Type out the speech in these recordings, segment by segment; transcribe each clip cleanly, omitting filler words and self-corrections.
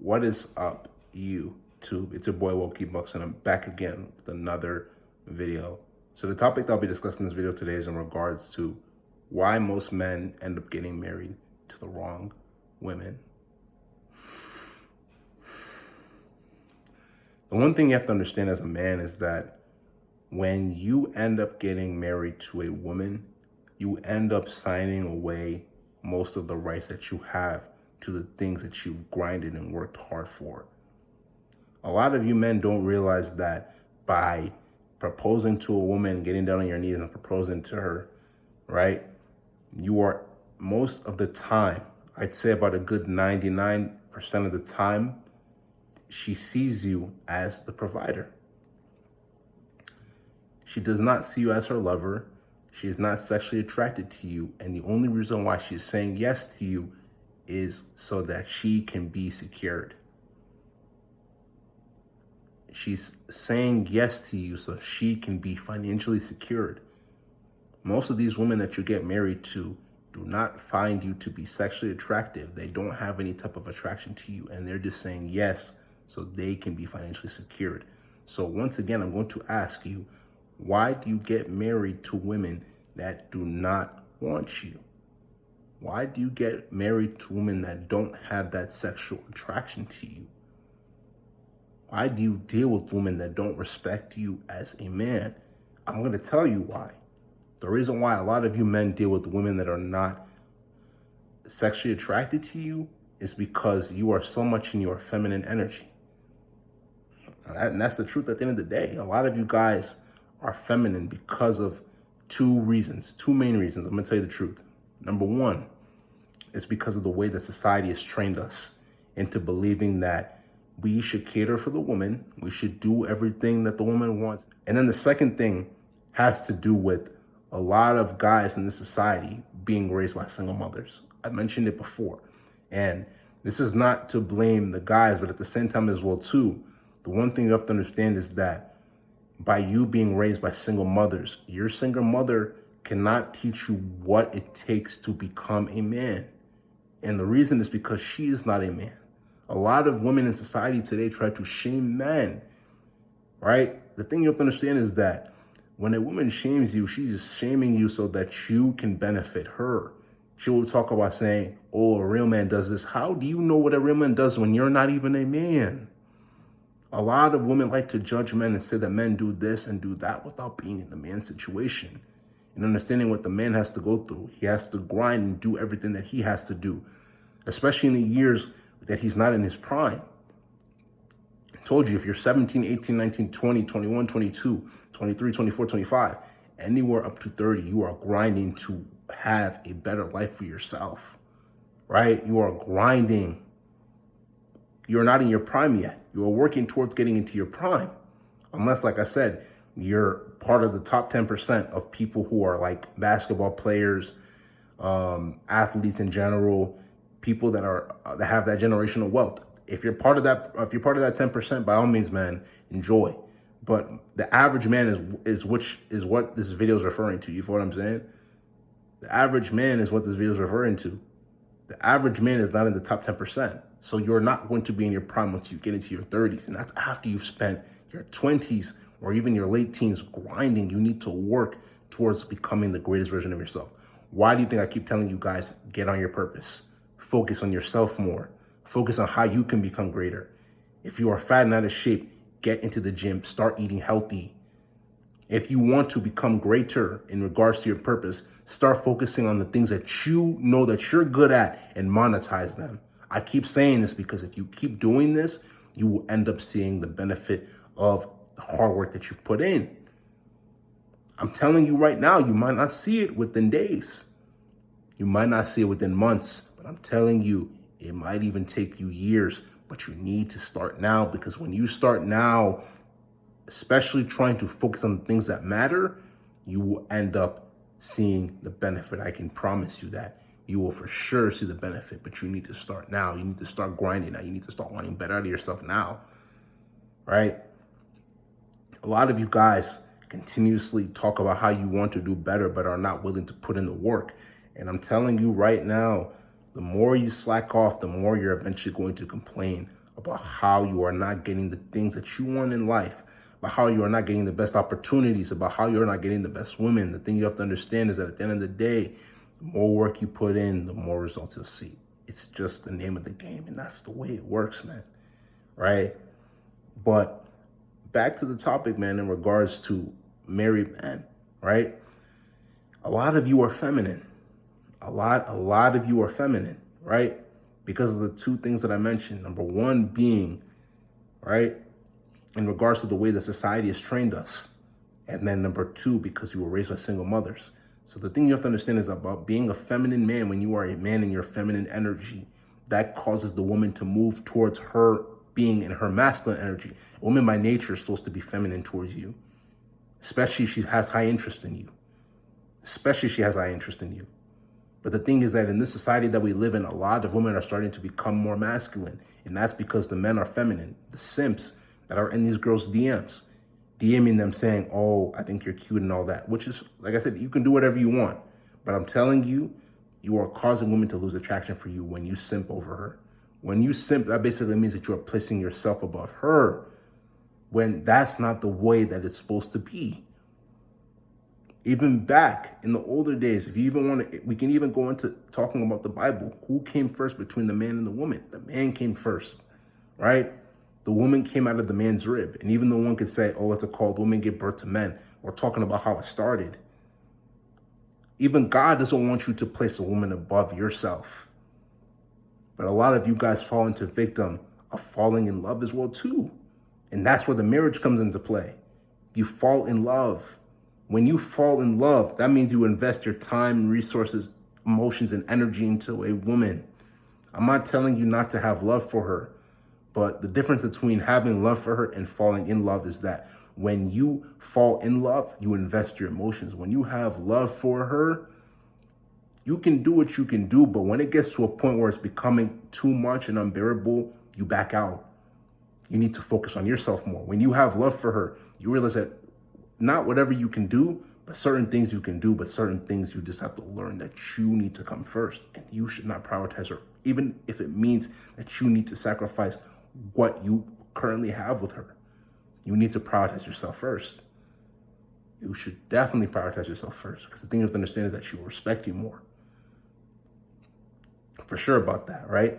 What is up, YouTube? It's your boy Wokey Bucks, and I'm back again with another video. So the topic that I'll be discussing in this video today is in regards to why most men end up getting married to the wrong women. The one thing you have to understand as a man is that when you end up getting married to a woman, you end up signing away most of the rights that you have to the things that you've grinded and worked hard for. A lot of you men don't realize that by proposing to a woman, getting down on your knees and proposing to her, right? You are most of the time, I'd say about a good 99% of the time, she sees you as the provider. She does not see you as her lover. She is not sexually attracted to you. And the only reason why she's saying yes to you is so that she can be secured. She's saying yes to you so she can be financially secured. Most of these women that you get married to do not find you to be sexually attractive. They don't have any type of attraction to you, and they're just saying yes so they can be financially secured. So once again, I'm going to ask you, why do you get married to women that do not want you? Why do you get married to women that don't have that sexual attraction to you? Why do you deal with women that don't respect you as a man? I'm going to tell you why. The reason why a lot of you men deal with women that are not sexually attracted to you is because you are so much in your feminine energy. And that's the truth at the end of the day. A lot of you guys are feminine because of two main reasons. I'm going to tell you the truth. Number one, it's because of the way that society has trained us into believing that we should cater for the woman. We should do everything that the woman wants. And then the second thing has to do with a lot of guys in this society being raised by single mothers. I mentioned it before. And this is not to blame the guys, but at the same time as well, too, the one thing you have to understand is that by you being raised by single mothers, your single mother cannot teach you what it takes to become a man. And the reason is because she is not a man. A lot of women in society today try to shame men, right? The thing you have to understand is that when a woman shames you, she's shaming you so that you can benefit her. She will talk about saying, oh, a real man does this. How do you know what a real man does when you're not even a man? A lot of women like to judge men and say that men do this and do that without being in the man's situation and understanding what the man has to go through. He has to grind and do everything that he has to do, especially in the years that he's not in his prime. I told you, if you're 17, 18, 19, 20, 21, 22, 23, 24, 25, anywhere up to 30, you are grinding to have a better life for yourself, right? You are grinding. You're not in your prime yet. You are working towards getting into your prime. Unless, like I said, you're part of the top 10% of people who are like basketball players, athletes in general, people that have that generational wealth. If you're part of that 10%, by all means, man, enjoy. But the average man is what this video is referring to. You feel what I'm saying? The average man is what this video is referring to. The average man is not in the top 10%. So you're not going to be in your prime once you get into your 30s. And that's after you've spent your 20s or even your late teens grinding. You need to work towards becoming the greatest version of yourself. Why do you think I keep telling you guys, get on your purpose? Focus on yourself more. Focus on how you can become greater. If you are fat and out of shape, get into the gym. Start eating healthy. If you want to become greater in regards to your purpose, start focusing on the things that you know that you're good at and monetize them. I keep saying this because if you keep doing this, you will end up seeing the benefit of the hard work that you've put in. I'm telling you right now, you might not see it within days. You might not see it within months, but I'm telling you, it might even take you years, but you need to start now, because when you start now, especially trying to focus on the things that matter, you will end up seeing the benefit. I can promise you that. You will for sure see the benefit, but you need to start now. You need to start grinding now. You need to start wanting better out of yourself now, right? A lot of you guys continuously talk about how you want to do better, but are not willing to put in the work. And I'm telling you right now, the more you slack off, the more you're eventually going to complain about how you are not getting the things that you want in life, about how you are not getting the best opportunities, about how you're not getting the best women. The thing you have to understand is that at the end of the day, the more work you put in, the more results you'll see. It's just the name of the game, and that's the way it works, man. Right? But back to the topic, man, in regards to married men, right? A lot of you are feminine. A lot of you are feminine, right? Because of the two things that I mentioned. Number one being, right, in regards to the way that society has trained us. And then number two, because you were raised by single mothers. So the thing you have to understand is about being a feminine man. When you are a man in your feminine energy, that causes the woman to move towards her being in her masculine energy. A woman by nature is supposed to be feminine towards you, especially if she has high interest in you. Especially if she has high interest in you. But the thing is that in this society that we live in, a lot of women are starting to become more masculine. And that's because the men are feminine. The simps that are in these girls' DMs, DMing them saying, oh, I think you're cute and all that, which is, like I said, you can do whatever you want. But I'm telling you, you are causing women to lose attraction for you when you simp over her. When you simp, that basically means that you are placing yourself above her, when that's not the way that it's supposed to be. Even back in the older days, if you even want to, we can even go into talking about the Bible. Who came first between the man and the woman? The man came first, right? The woman came out of the man's rib. And even though one could say, oh, it's a called women give birth to men, we're talking about how it started. Even God doesn't want you to place a woman above yourself. But a lot of you guys fall into victim of falling in love as well, too. And that's where the marriage comes into play. You fall in love. When you fall in love, that means you invest your time, resources, emotions, and energy into a woman. I'm not telling you not to have love for her, but the difference between having love for her and falling in love is that when you fall in love, you invest your emotions. When you have love for her, you can do what you can do, but when it gets to a point where it's becoming too much and unbearable, you back out. You need to focus on yourself more. When you have love for her, you realize that not whatever you can do, but certain things you can do, but certain things you just have to learn that you need to come first. And you should not prioritize her, even if it means that you need to sacrifice what you currently have with her. You need to prioritize yourself first. You should definitely prioritize yourself first, because the thing you have to understand is that she will respect you more. For sure about that, right?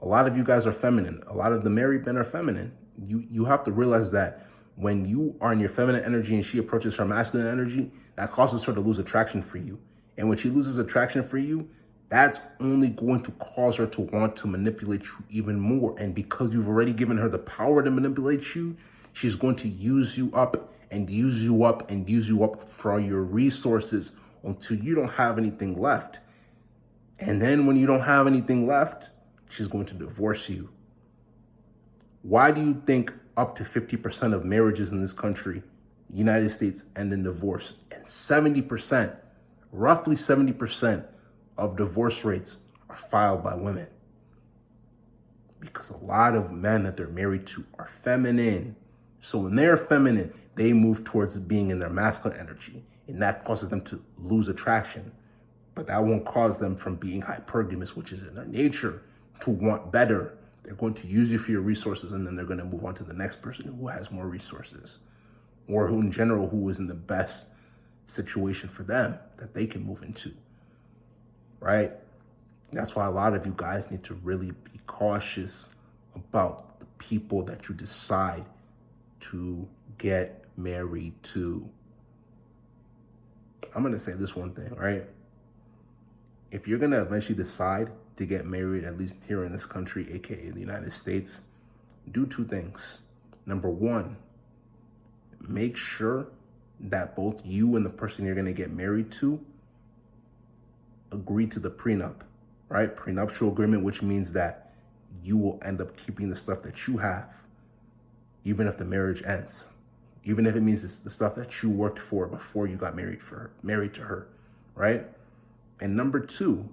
A lot of you guys are feminine. A lot of the married men are feminine. You have to realize that when you are in your feminine energy and she approaches her masculine energy, that causes her to lose attraction for you. And when she loses attraction for you, that's only going to cause her to want to manipulate you even more. And because you've already given her the power to manipulate you, she's going to use you up and use you up and use you up for your resources until you don't have anything left. And then when you don't have anything left, she's going to divorce you. Why do you think up to 50% of marriages in this country, United States, end in divorce? And 70%, roughly 70% of divorce rates are filed by women. Because a lot of men that they're married to are feminine. So when they're feminine, they move towards being in their masculine energy. And that causes them to lose attraction. But that won't cause them from being hypergamous, which is in their nature, to want better. They're going to use you for your resources, and then they're going to move on to the next person who has more resources, or who in general, who is in the best situation for them that they can move into, right? That's why a lot of you guys need to really be cautious about the people that you decide to get married to. I'm going to say this one thing, right? If you're going to eventually decide to get married, at least here in this country, aka the United States, do two things. Number one, make sure that both you and the person you're going to get married to agree to the prenup, right? Prenuptial agreement, which means that you will end up keeping the stuff that you have, even if the marriage ends, even if it means it's the stuff that you worked for before you got married to her, right? And number two,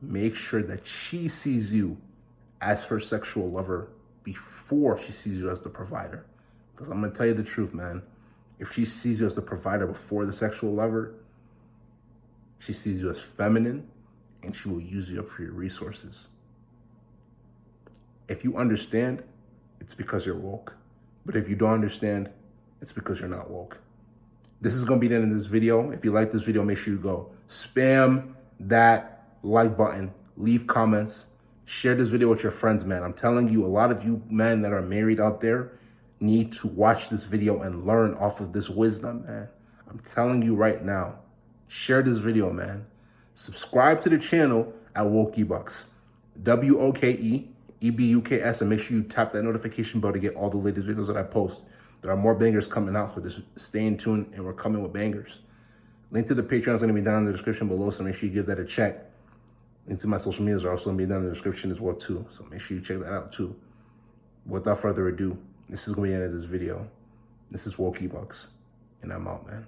make sure that she sees you as her sexual lover before she sees you as the provider. Because I'm going to tell you the truth, man. If she sees you as the provider before the sexual lover, she sees you as feminine, and she will use you up for your resources. If you understand, it's because you're woke. But if you don't understand, it's because you're not woke. This is going to be the end of this video. If you like this video, make sure you go spam that like button, leave comments, share this video with your friends, man. I'm telling you, a lot of you men that are married out there need to watch this video and learn off of this wisdom, man. I'm telling you right now, share this video, man. Subscribe to the channel at WokeEbucks, WOKEEBUKS, and make sure you tap that notification bell to get all the latest videos that I post. There are more bangers coming out, so just stay in tune, and we're coming with bangers. Link to the Patreon is going to be down in the description below, so make sure you give that a check. Link to my social medias are also going to be down in the description as well, too, so make sure you check that out, too. Without further ado, this is going to be the end of this video. This is WokeEbucks, and I'm out, man.